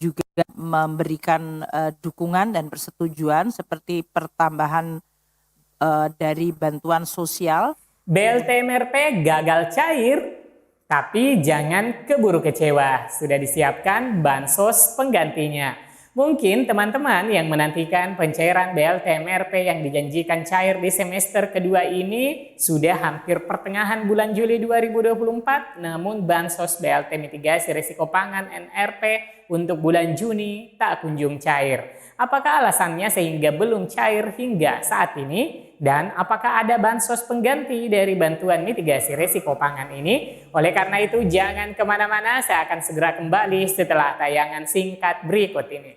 juga memberikan dukungan dan persetujuan seperti pertambahan dari bantuan sosial. BLT MRP gagal cair, tapi jangan keburu kecewa, sudah disiapkan bansos penggantinya. Mungkin teman-teman yang menantikan pencairan BLT MRP yang dijanjikan cair di semester kedua ini sudah hampir pertengahan bulan Juli 2024, namun bansos BLT mitigasi risiko pangan MRP untuk bulan Juni tak kunjung cair. Apakah alasannya sehingga belum cair hingga saat ini? Dan apakah ada bansos pengganti dari bantuan mitigasi risiko pangan ini? Oleh karena itu jangan kemana-mana, saya akan segera kembali setelah tayangan singkat berikut ini.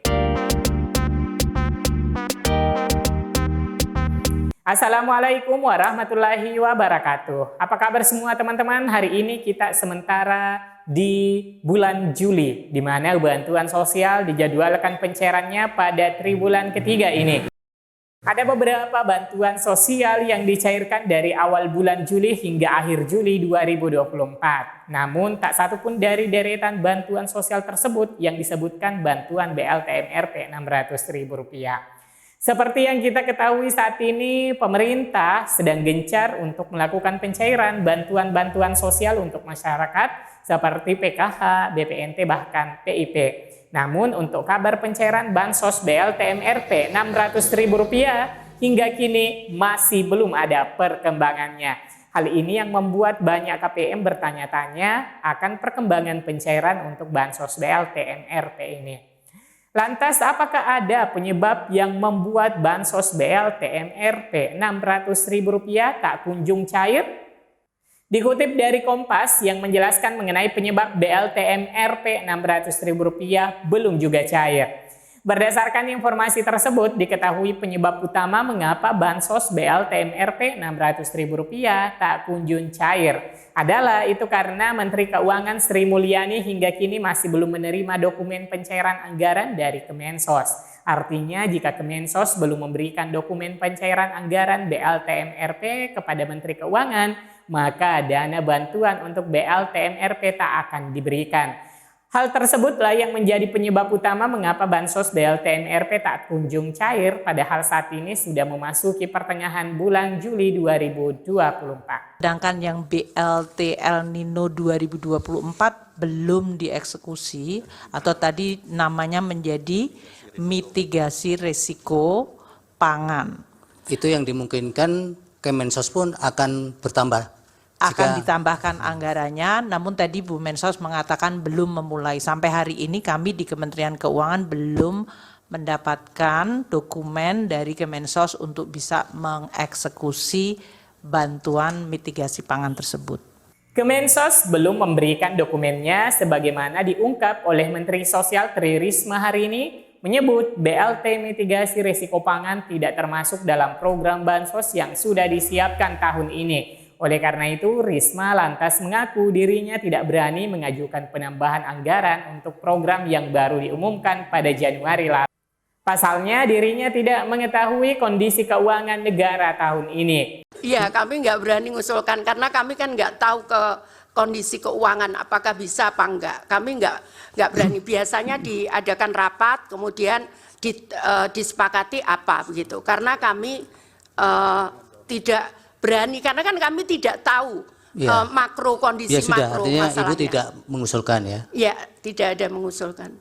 Assalamualaikum warahmatullahi wabarakatuh. Apa kabar semua teman-teman? Hari ini kita sementara di bulan Juli, di mana bantuan sosial dijadwalkan pencairannya pada triwulan ketiga ini. Ada beberapa bantuan sosial yang dicairkan dari awal bulan Juli hingga akhir Juli 2024. Namun tak satu pun dari deretan bantuan sosial tersebut yang disebutkan bantuan BLT MRP Rp600.000. Seperti yang kita ketahui saat ini, pemerintah sedang gencar untuk melakukan pencairan bantuan-bantuan sosial untuk masyarakat seperti PKH, BPNT, bahkan PIP. Namun untuk kabar pencairan bansos BLT MRP Rp600.000 hingga kini masih belum ada perkembangannya. Hal ini yang membuat banyak KPM bertanya-tanya akan perkembangan pencairan untuk bansos BLT MRP ini. Lantas apakah ada penyebab yang membuat bansos BLT MRP Rp600.000 tak kunjung cair? Dikutip dari Kompas yang menjelaskan mengenai penyebab BLT MRP Rp600.000 belum juga cair. Berdasarkan informasi tersebut, diketahui penyebab utama mengapa bansos BLT MRP Rp600.000 tak kunjung cair adalah itu karena Menteri Keuangan Sri Mulyani hingga kini masih belum menerima dokumen pencairan anggaran dari Kemensos. Artinya jika Kemensos belum memberikan dokumen pencairan anggaran BLT MRP kepada Menteri Keuangan, maka dana bantuan untuk BLT MRP tak akan diberikan. Hal tersebutlah yang menjadi penyebab utama mengapa bansos BLT MRP tak kunjung cair, padahal saat ini sudah memasuki pertengahan bulan Juli 2024. Sedangkan yang BLT El Nino 2024 belum dieksekusi atau tadi namanya menjadi mitigasi risiko pangan. Itu yang dimungkinkan Kemensos pun akan bertambah. Akan ditambahkan anggarannya, namun tadi Bu Mensos mengatakan belum memulai. Sampai hari ini kami di Kementerian Keuangan belum mendapatkan dokumen dari Kemensos untuk bisa mengeksekusi bantuan mitigasi pangan tersebut. Kemensos belum memberikan dokumennya sebagaimana diungkap oleh Menteri Sosial Tri Risma hari ini, menyebut BLT mitigasi risiko pangan tidak termasuk dalam program bansos yang sudah disiapkan tahun ini. Oleh karena itu, Risma lantas mengaku dirinya tidak berani mengajukan penambahan anggaran untuk program yang baru diumumkan pada Januari lalu. Pasalnya, dirinya tidak mengetahui kondisi keuangan negara tahun ini. Iya, kami nggak berani mengusulkan karena kami kan nggak tahu ke kondisi keuangan apakah bisa apa enggak. Kami nggak berani. Biasanya diadakan rapat, kemudian disepakati apa begitu. Karena kami tidak berani, karena kan kami tidak tahu ya, makro kondisi ya sudah, makro artinya masalahnya. Ibu tidak mengusulkan ya? Ya, tidak ada mengusulkan.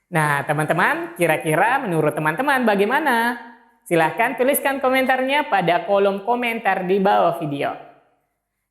Nah, teman-teman, kira-kira menurut teman-teman bagaimana? Silahkan tuliskan komentarnya pada kolom komentar di bawah video.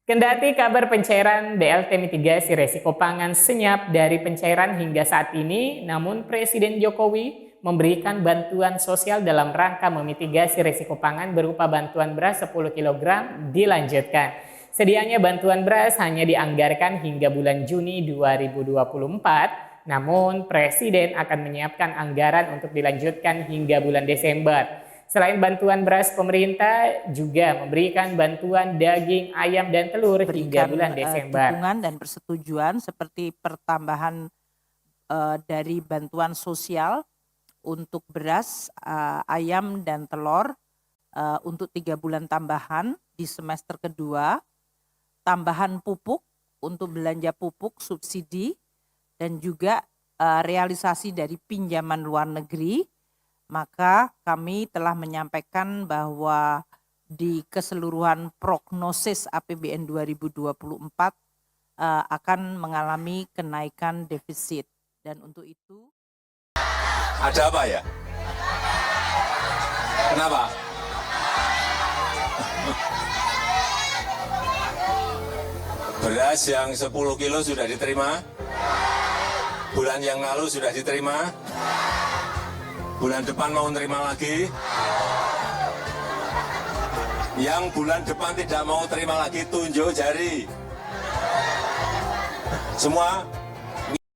Kendati kabar pencairan BLT mitigasi risiko pangan senyap dari pencairan hingga saat ini, namun Presiden Jokowi memberikan bantuan sosial dalam rangka memitigasi risiko pangan berupa bantuan beras 10 kg dilanjutkan. Sedianya bantuan beras hanya dianggarkan hingga bulan Juni 2024, namun Presiden akan menyiapkan anggaran untuk dilanjutkan hingga bulan Desember. Selain bantuan beras, pemerintah juga memberikan bantuan daging, ayam, dan telur hingga bulan Desember. Dukungan dan persetujuan seperti pertambahan dari bantuan sosial untuk beras, ayam, dan telur untuk 3 bulan tambahan di semester kedua, tambahan pupuk untuk belanja pupuk subsidi dan juga realisasi dari pinjaman luar negeri, maka kami telah menyampaikan bahwa di keseluruhan prognosis APBN 2024 akan mengalami kenaikan defisit. Dan untuk itu... Ada apa ya? Kenapa? Beras yang 10 kilo sudah diterima, bulan yang lalu sudah diterima, bulan depan mau terima lagi, yang bulan depan tidak mau terima lagi tunjuk jari. Semua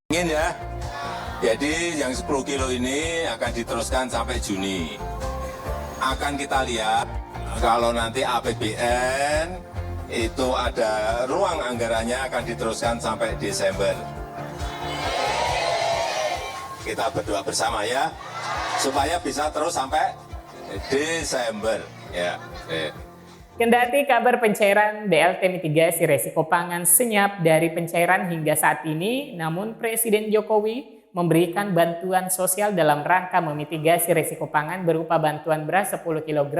ingin ya? Jadi yang 10 kilo ini akan diteruskan sampai Juni. Akan kita lihat kalau nanti APBN itu ada ruang anggarannya akan diteruskan sampai Desember. Kita berdoa bersama ya, supaya bisa terus sampai Desember. Ya. Kendati kabar pencairan BLT mitigasi resiko pangan senyap dari pencairan hingga saat ini, namun Presiden Jokowi memberikan bantuan sosial dalam rangka memitigasi risiko pangan berupa bantuan beras 10 kg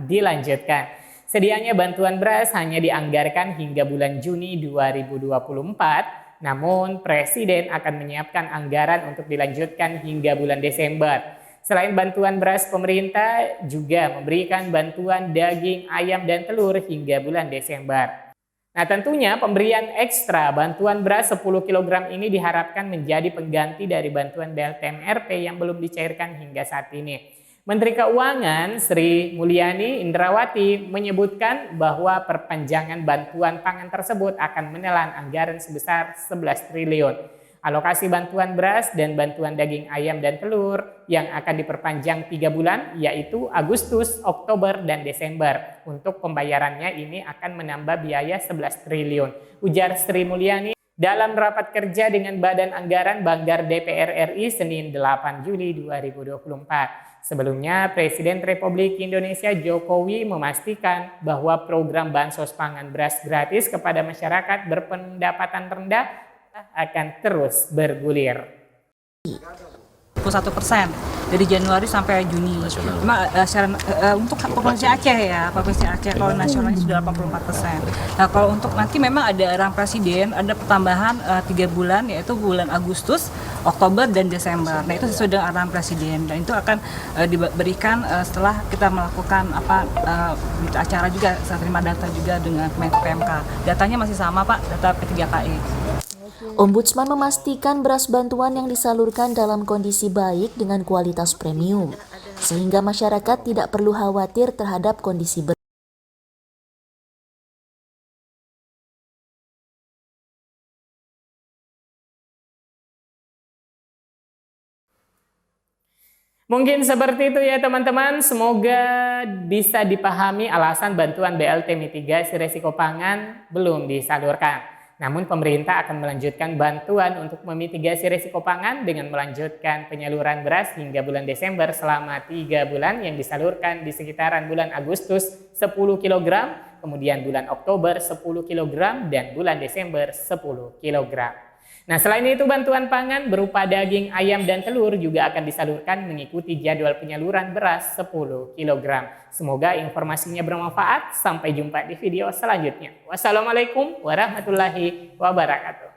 dilanjutkan. Sedianya bantuan beras hanya dianggarkan hingga bulan Juni 2024, namun Presiden akan menyiapkan anggaran untuk dilanjutkan hingga bulan Desember. Selain bantuan beras, pemerintah juga memberikan bantuan daging, ayam, dan telur hingga bulan Desember. Nah, tentunya pemberian ekstra bantuan beras 10 kg ini diharapkan menjadi pengganti dari bantuan BLT MRP yang belum dicairkan hingga saat ini. Menteri Keuangan Sri Mulyani Indrawati menyebutkan bahwa perpanjangan bantuan pangan tersebut akan menelan anggaran sebesar 11 triliun. Alokasi bantuan beras dan bantuan daging ayam dan telur yang akan diperpanjang 3 bulan yaitu Agustus, Oktober, dan Desember. Untuk pembayarannya ini akan menambah biaya 11 triliun. Ujar Sri Mulyani dalam rapat kerja dengan Badan Anggaran Banggar DPR RI Senin 8 Juli 2024. Sebelumnya, Presiden Republik Indonesia Jokowi memastikan bahwa program bansos pangan beras gratis kepada masyarakat berpendapatan rendah akan terus bergulir. 1% dari Januari sampai Juni. Cuma untuk provinsi Aceh ya, provinsi Aceh kalau nasionalnya sudah 84%. Nah kalau untuk nanti memang ada arahan Presiden, ada pertambahan 3 bulan yaitu bulan Agustus, Oktober, dan Desember. Nah itu sesuai dengan arahan Presiden dan itu akan diberikan setelah kita melakukan acara juga, saya terima data juga dengan PMK. Datanya masih sama Pak, data P3KI. Ombudsman memastikan beras bantuan yang disalurkan dalam kondisi baik dengan kualitas premium, sehingga masyarakat tidak perlu khawatir terhadap kondisi beras. Mungkin seperti itu ya teman-teman, semoga bisa dipahami alasan bantuan BLT mitigasi risiko pangan belum disalurkan. Namun pemerintah akan melanjutkan bantuan untuk memitigasi risiko pangan dengan melanjutkan penyaluran beras hingga bulan Desember selama 3 bulan yang disalurkan di sekitaran bulan Agustus 10 kg, kemudian bulan Oktober 10 kg, dan bulan Desember 10 kg. Nah, selain itu bantuan pangan berupa daging, ayam, dan telur juga akan disalurkan mengikuti jadwal penyaluran beras 10 kg. Semoga informasinya bermanfaat. Sampai jumpa di video selanjutnya. Wassalamualaikum warahmatullahi wabarakatuh.